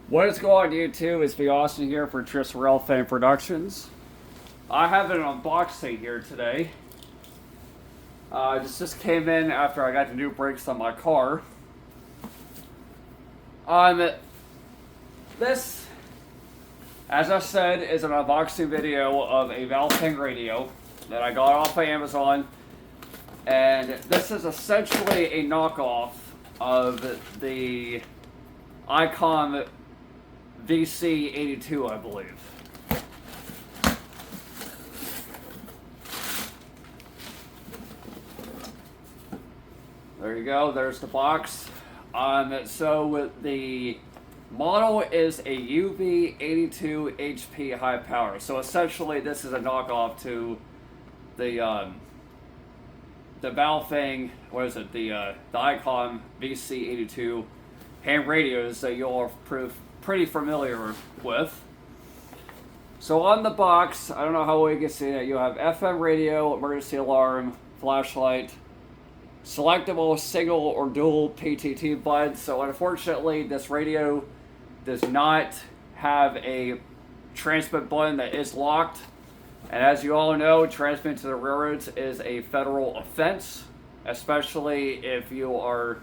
What is going on YouTube? It's Austin here for Baofeng Productions. I have an unboxing here today. This just came in after I got the new brakes on my car. This, as I said, is an unboxing video of a Baofeng radio that I got off of Amazon. And this is essentially a knockoff of the Icon VC82, I believe. There you go, there's the box. So the model is a UV-82HP high power. So essentially this is a knockoff to the Baofeng, what is it, the Icon VC82 ham radios that you'll pretty familiar with. So on the box, I don't know how well you can see that, you have FM radio, emergency alarm, flashlight, selectable single or dual PTT buttons. So unfortunately, this radio does not have a transmit button that is locked. And as you all know, transmitting to the railroads is a federal offense, especially if you are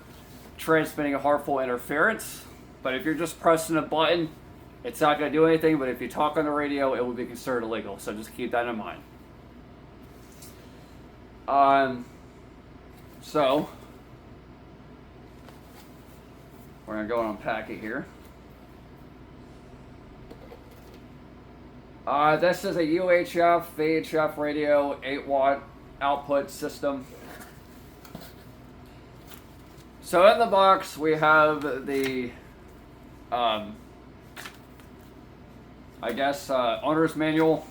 transmitting a harmful interference. But if you're just pressing a button, it's not going to do anything. But if you talk on the radio, it will be considered illegal. So just keep that in mind. So we're going to go and unpack it here. This is a UHF VHF radio 8-watt output system. So in the box we have the owner's manual.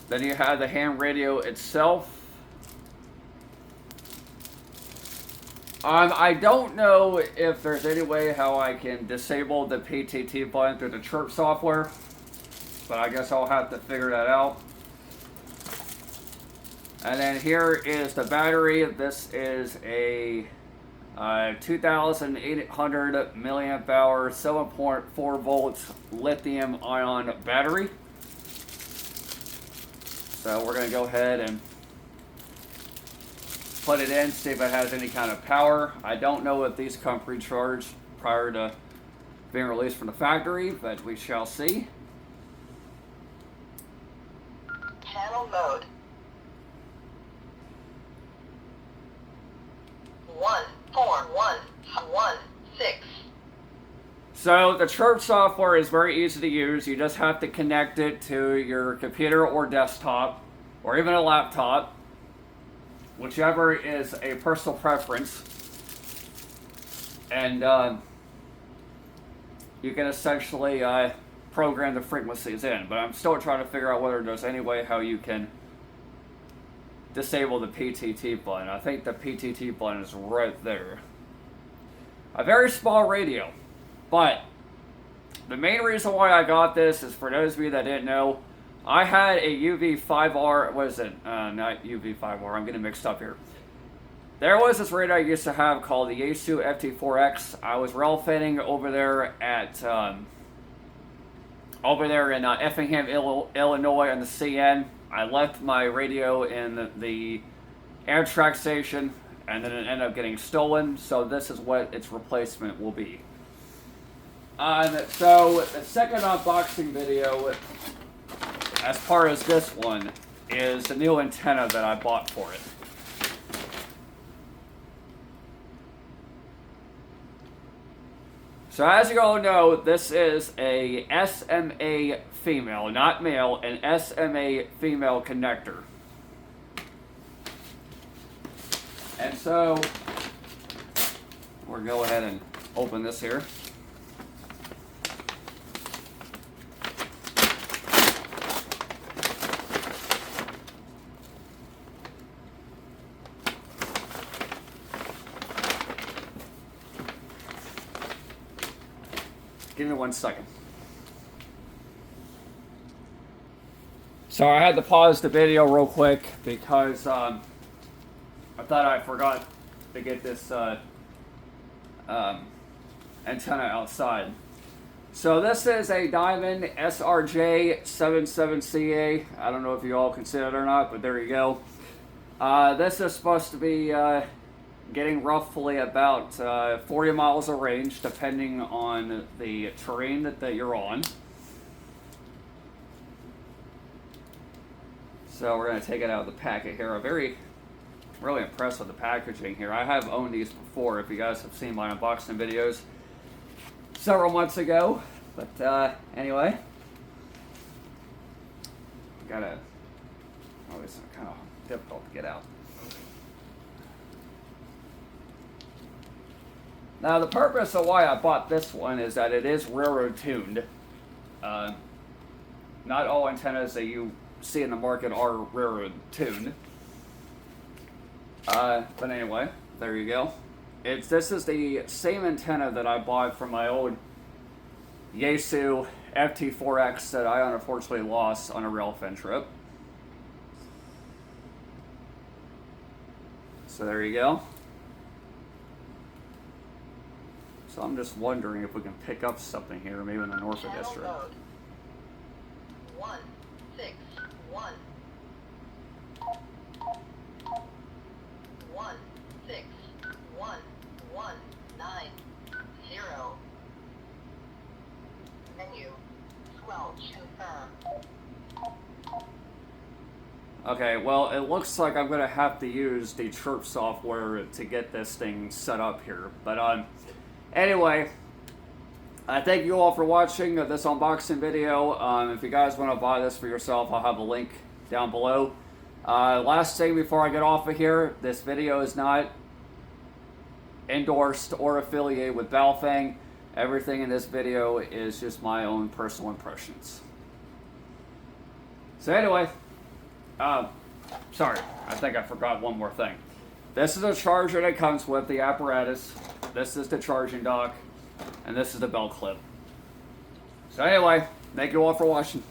Then you have the ham radio itself. I don't know if there's any way how I can disable the PTT button through the chirp software, but I guess I'll have to figure that out. And then here is the battery. This is a 2,800 milliamp hour, 7.4 volts lithium ion battery. So we're going to go ahead and put it in, see if it has any kind of power. I don't know if these come pre-charged prior to being released from the factory, but we shall see. Panel mode. 14116. So the chirp software is very easy to use. You just have to connect it to your computer or desktop, or even a laptop, whichever is a personal preference. And you can essentially program the frequencies in. But I'm still trying to figure out whether there's any way how you can disable the PTT button. I think the PTT button is right there. A very small radio. But the main reason why I got this is, for those of you that didn't know, I had a UV5R, what is it? Not UV5R, I'm getting mixed up here. There was this radio I used to have called the Yaesu FT4X. I was railfanning over there at, in Effingham, Illinois on the CN. I left my radio in the Amtrak station, and then it ended up getting stolen, so this is what its replacement will be. So the second unboxing video, as far as this one, is the new antenna that I bought for it. So as you all know, this is a SMA female, not male, an SMA female connector. And so, we'll go ahead and open this here. Give me 1 second. So I had to pause the video real quick because I thought I forgot to get this antenna outside. So this is a Diamond SRJ77CA. I don't know if you all can see it or not, but there you go. This is supposed to be getting roughly about 40 miles of range, depending on the terrain that you're on. So we're going to take it out of the packet here. I'm really impressed with the packaging here. I have owned these before, if you guys have seen my unboxing videos several months ago. But anyway, gotta, oh, it's kind of difficult to get out. Now the purpose of why I bought this one is that it is railroad tuned. Not all antennas that you see in the market are railroad tuned. But anyway, there you go. This is the same antenna that I bought from my old Yaesu FT4X that I unfortunately lost on a railfin trip. So there you go. So I'm just wondering if we can pick up something here, maybe in the Norfolk Channel district. mode. 161. 16119. Menu. 12 confirm. Okay, well, it looks like I'm going to have to use the chirp software to get this thing set up here. But anyway, I thank you all for watching this unboxing video. If you guys want to buy this for yourself, I'll have a link down below. Last thing before I get off of here, this video is not endorsed or affiliated with Baofeng. Everything in this video is just my own personal impressions. So anyway, sorry, I think I forgot one more thing. This is a charger that comes with the apparatus. This is the charging dock, and this is the belt clip. So anyway, thank you all for watching.